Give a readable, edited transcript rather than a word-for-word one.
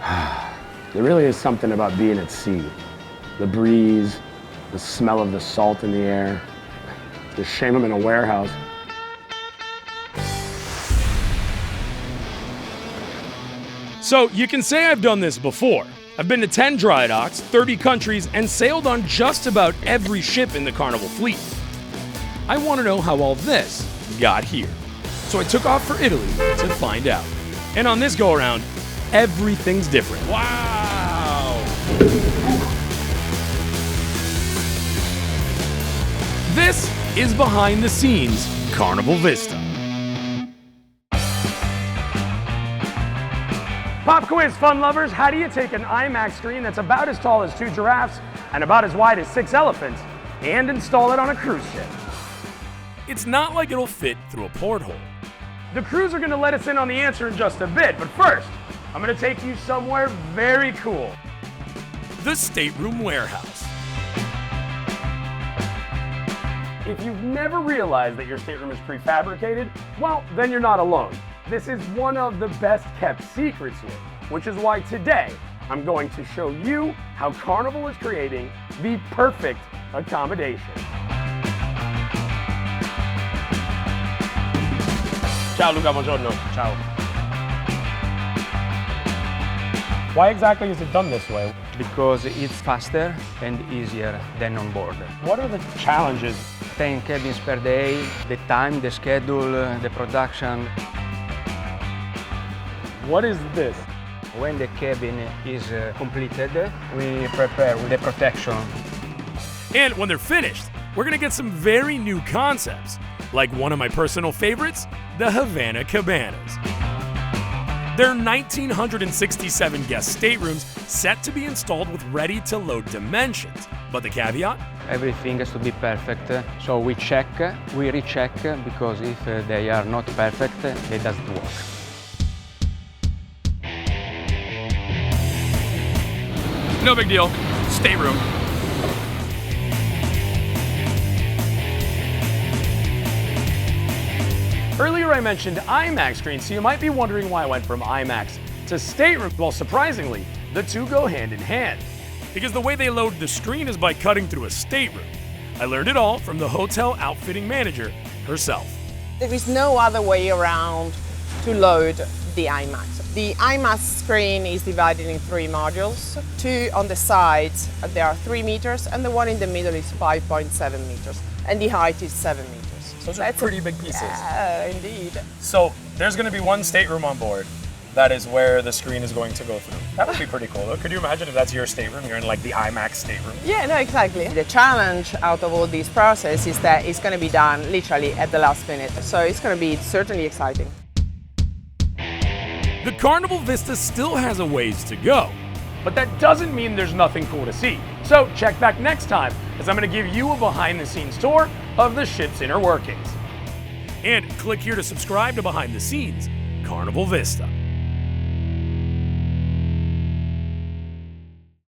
There really is something about being at sea. The breeze, the smell of the salt in the air. It's a shame I'm in a warehouse. So you can say I've done this before. I've been to 10 dry docks, 30 countries, and sailed on just about every ship in the Carnival fleet. I want to know how all this got here. So I took off for Italy to find out. And on this go-around, everything's different. Wow! This is behind the scenes Carnival Vista. Pop quiz, fun lovers. How do you take an IMAX screen that's about as tall as 2 giraffes and about as wide as 6 elephants and install it on a cruise ship? It's not like it'll fit through a porthole. The crews are going to let us in on the answer in just a bit, but first, I'm going to take you somewhere very cool. The stateroom warehouse. If you've never realized that your stateroom is prefabricated, well, then you're not alone. This is one of the best kept secrets here, which is why today I'm going to show you how Carnival is creating the perfect accommodation. Ciao Luca, buongiorno. Ciao. Why exactly is it done this way? Because it's faster and easier than on board. What are the challenges? 10 cabins per day, the time, the schedule, the production. What is this? When the cabin is completed, we prepare the protection. And when they're finished, we're gonna get some very new concepts, like one of my personal favorites, the Havana Cabanas. They're 1,967 guest staterooms set to be installed with ready-to-load dimensions. But the caveat? Everything has to be perfect, so we check, we recheck, because if they are not perfect, it doesn't work. No big deal. Stateroom. Earlier I mentioned IMAX screens, so you might be wondering why I went from IMAX to stateroom. Well, surprisingly, the two go hand in hand. Because the way they load the screen is by cutting through a stateroom. I learned it all from the hotel outfitting manager herself. There is no other way around to load the IMAX. The IMAX screen is divided in 3 modules. 2 on the sides, there are 3 meters, and the one in the middle is 5.7 meters, and the height is 7 meters. Those are pretty big pieces. Yeah, indeed. So there's going to be one stateroom on board. That is where the screen is going to go through. That would be pretty cool, though. Could you imagine if that's your stateroom? You're in like the IMAX stateroom. Yeah, no, exactly. The challenge out of all this process is that it's going to be done literally at the last minute. So it's going to be certainly exciting. The Carnival Vista still has a ways to go. But that doesn't mean there's nothing cool to see. So check back next time, as I'm going to give you a behind-the-scenes tour of the ship's inner workings. And click here to subscribe to Behind the Scenes Carnival Vista.